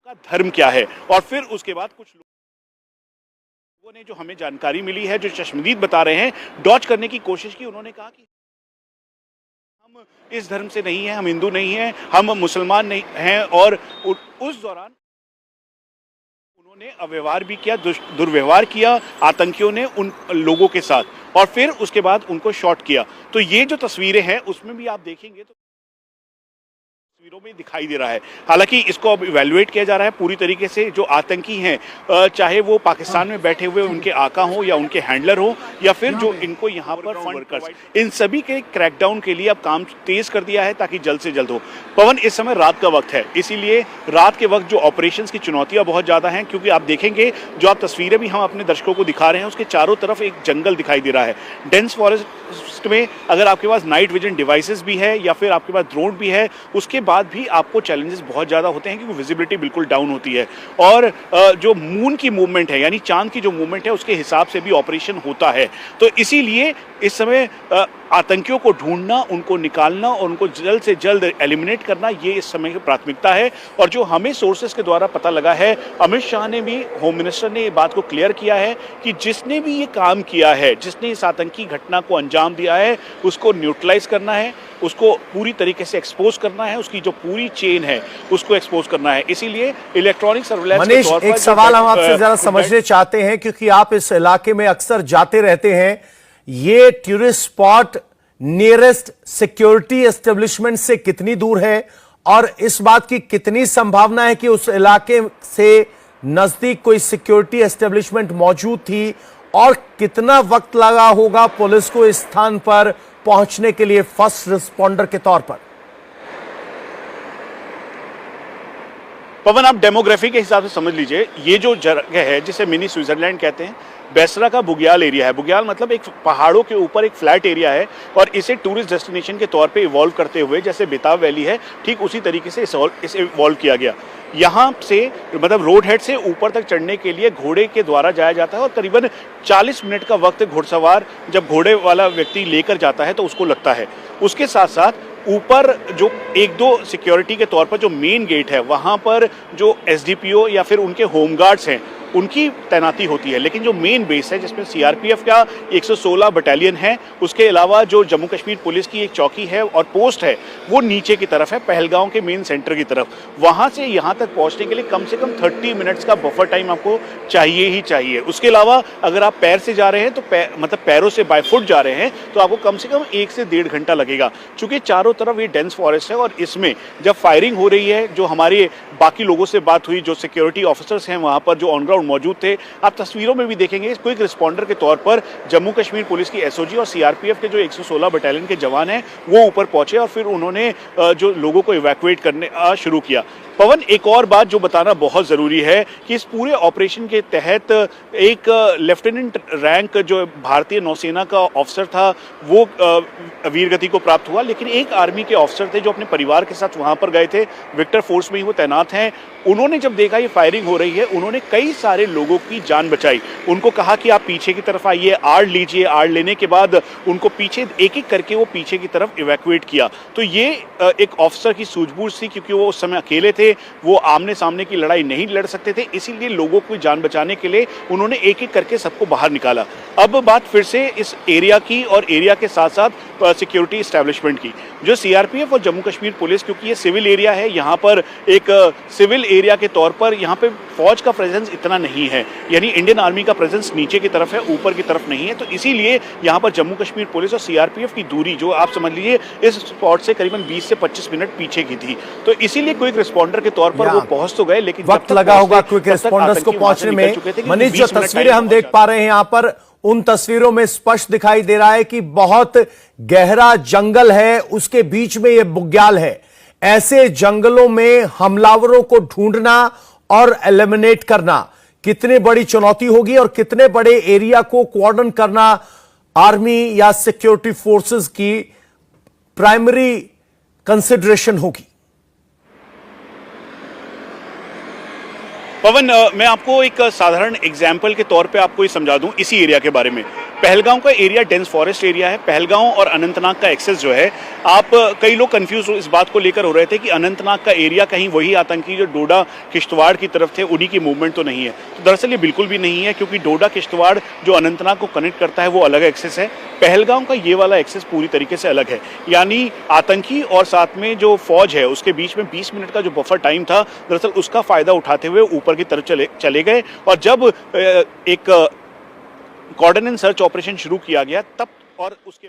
का धर्म क्या है। और फिर उसके बाद कुछ लोगों ने, जो हमें जानकारी मिली है, जो चश्मदीद बता रहे हैं, डॉज करने की कोशिश की। उन्होंने कहा कि हम इस धर्म से नहीं है, हम हिंदू नहीं हैं, हम मुसलमान नहीं हैं। और उस दौरान उन्होंने अव्यवहार भी किया, दुर्व्यवहार किया आतंकियों ने उन लोगों के साथ, और फिर उसके बाद उनको शॉट किया। तो ये जो तस्वीरें हैं उसमें भी आप देखेंगे तो तस्वीरों में दिखाई दे रहा है। हालांकि इसको अब इवैल्यूएट किया जा रहा है पूरी तरीके से। जो आतंकी हैं, चाहे वो पाकिस्तान में बैठे हुए उनके आका हो या उनके हैंडलर हो, या फिर जो इनको यहाँ पर फंड वर्कर्स, इन सभी के क्रैकडाउन के लिए अब काम तेज कर दिया है ताकि जल्द से जल्द हो। पवन, इस समय रात का वक्त है, इसीलिए रात के वक्त जो ऑपरेशंस की चुनौतियां बहुत ज्यादा हैं, क्योंकि आप देखेंगे जो आप तस्वीरें भी हम अपने दर्शकों को दिखा रहे हैं, उसके चारों तरफ एक जंगल दिखाई दे रहा है। डेंस फॉरेस्ट में अगर आपके पास नाइट विजन डिवाइसेस भी है या फिर आपके पास ड्रोन भी है, उसके बाद भी आपको चैलेंजेस बहुत ज़्यादा होते हैं, क्योंकि विजिबिलिटी बिल्कुल डाउन होती है। और जो मून की मूवमेंट है, यानी चांद की जो मूवमेंट है, उसके हिसाब से भी ऑपरेशन होता है। तो इसीलिए इस समय आतंकियों को ढूंढना, उनको निकालना और उनको जल्द से जल्द एलिमिनेट करना, ये इस समय की प्राथमिकता है। और जो हमें सोर्सेस के द्वारा पता लगा है, अमित शाह ने भी, होम मिनिस्टर ने ये बात को क्लियर किया है कि जिसने भी ये काम किया है, जिसने इस आतंकी घटना को अंजाम दिया है, उसको न्यूट्रलाइज करना है, उसको पूरी तरीके से एक्सपोज करना है, उसकी जो पूरी चेन है उसको एक्सपोज करना है। इसीलिए इलेक्ट्रॉनिक सर्विलांस के तौर पर एक सवाल हम आपसे जरा समझने चाहते हैं, क्योंकि आप इस इलाके में अक्सर जाते रहते हैं। ये tourist spot nearest security establishment से कितनी दूर है, और इस बात की कितनी संभावना है कि उस इलाके से नजदीक कोई सिक्योरिटी एस्टेब्लिशमेंट मौजूद थी, और कितना वक्त लगा होगा पुलिस को इस स्थान पर पहुंचने के लिए फर्स्ट रिस्पॉन्डर के तौर पर? पवन, आप डेमोग्राफी के हिसाब से समझ लीजिए, ये जो जगह है जिसे मिनी स्विट्जरलैंड कहते हैं, बेसरा का बुग्याल एरिया है। बुग्याल मतलब एक पहाड़ों के ऊपर एक फ्लैट एरिया है, और इसे टूरिस्ट डेस्टिनेशन के तौर पे इवॉल्व करते हुए, जैसे बेताब वैली है, ठीक उसी तरीके से इसे इवॉल्व किया गया। यहाँ से मतलब रोड हेड से ऊपर तक चढ़ने के लिए घोड़े के द्वारा जाया जाता है, और करीबन 40 मिनट का वक्त घुड़सवार जब घोड़े वाला व्यक्ति लेकर जाता है तो उसको लगता है। उसके साथ साथ ऊपर जो एक दो सिक्योरिटी के तौर पर जो मेन गेट है, वहाँ पर जो एसडीपीओ या फिर उनके होमगार्ड्स हैं, उनकी तैनाती होती है। लेकिन जो मेन बेस है, जिसमें सीआरपीएफ का 116 बटालियन है, उसके अलावा जो जम्मू कश्मीर पुलिस की एक चौकी है और पोस्ट है, वो नीचे की तरफ है, पहलगांव के मेन सेंटर की तरफ। वहां से यहां तक पहुंचने के लिए कम से कम 30 मिनट्स का बफर टाइम आपको चाहिए ही चाहिए। उसके अलावा अगर आप पैर से जा रहे हैं, तो मतलब पैरों से बाय फुट जा रहे हैं, तो आपको कम से कम 1 से 1.5 घंटा लगेगा। चूंकि चारों तरफ ये डेंस फॉरेस्ट है, और इसमें जब फायरिंग हो रही है, जो हमारे बाकी लोगों से बात हुई, जो सिक्योरिटी ऑफिसर्स हैं वहां पर, जो ऑन ग्राउंड मौजूद थे, आप तस्वीरों में भी देखेंगे, क्विक रिस्पॉन्डर के तौर पर जम्मू कश्मीर पुलिस की एसओजी और सीआरपीएफ के जो 116 बटालियन के जवान हैं, वो ऊपर पहुंचे और फिर उन्होंने जो लोगों को इवैक्यूएट करने शुरू किया। पवन, एक और बात जो बताना बहुत जरूरी है कि इस पूरे ऑपरेशन के तहत एक लेफ्टिनेंट रैंक जो भारतीय नौसेना का ऑफिसर था, वो वीरगति को प्राप्त हुआ। लेकिन एक आर्मी के ऑफिसर थे जो अपने परिवार के साथ वहां पर गए थे, विक्टर फोर्स में ही वो तैनात हैं। उन्होंने जब देखा ये फायरिंग हो रही है, उन्होंने कई सारे लोगों की जान बचाई। उनको कहा कि आप पीछे की तरफ आइए, आड़ लीजिए। आड़ लेने के बाद उनको पीछे एक एक करके वो पीछे की तरफ इवैक्यूएट किया। तो ये एक ऑफिसर की सूझबूझ थी, क्योंकि वो उस समय अकेले थे, वो आमने सामने की लड़ाई नहीं लड़ सकते थे, इसीलिए लोगों की जान बचाने के लिए उन्होंने एक एक करके सबको बाहर निकाला। अब बात फिर से इस एरिया की, और एरिया के साथ साथ सिक्योरिटी एस्टैब्लिशमेंट की। जो सीआरपीएफ और जम्मू कश्मीर पुलिस, क्योंकि ये सिविल एरिया है, यहाँ पर एक सिविल एरिया के तौर पर यहाँ पे फौज का प्रेजेंस इतना नहीं है, यानी इंडियन आर्मी का प्रेजेंस नीचे की तरफ है, ऊपर की तरफ नहीं है। तो इसीलिए यहाँ पर जम्मू कश्मीर पुलिस और सीआरपीएफ की दूरी, जो आप समझ लीजिए, इस स्पॉट से करीबन 20 से 25 मिनट पीछे की थी। तो इसीलिए क्विक रिस्पॉन्डर के तौर पर वो पहुंच तो गए, लेकिन वक्त लगा होगा क्विक रिस्पॉन्डर्स को पहुंचने में। मनीष, जो तस्वीरें हम देख पा रहे हैं यहाँ पर, उन तस्वीरों में स्पष्ट दिखाई दे रहा है कि बहुत गहरा जंगल है, उसके बीच में यह बुग्याल है। ऐसे जंगलों में हमलावरों को ढूंढना और एलिमिनेट करना कितनी बड़ी चुनौती होगी, और कितने बड़े एरिया को कॉर्डन करना आर्मी या सिक्योरिटी फोर्सेस की प्राइमरी कंसिडरेशन होगी। पवन, मैं आपको एक साधारण एग्जाम्पल के तौर पे आपको ये समझा दूं इसी एरिया के बारे में। पहलगांव का एरिया डेंस फॉरेस्ट एरिया है। पहलगांव और अनंतनाग का एक्सेस जो है, आप कई लोग कंफ्यूज इस बात को लेकर हो रहे थे कि अनंतनाग का एरिया कहीं वही आतंकी जो डोडा किश्तवाड़ की तरफ थे उन्हीं की मूवमेंट तो नहीं है। तो दरअसल ये बिल्कुल भी नहीं है, क्योंकि डोडा किश्तवाड़ जो अनंतनाग को कनेक्ट करता है वो अलग एक्सेस है। पहलगांव का ये वाला एक्सेस पूरी तरीके से अलग है, यानी आतंकी और साथ में जो फौज है उसके बीच में 20 मिनट का जो बफर टाइम था, दरअसल उसका फायदा उठाते हुए ऊपर की तरफ चले गए। और जब एक कॉर्डन एंड सर्च ऑपरेशन शुरू किया गया तब और उसके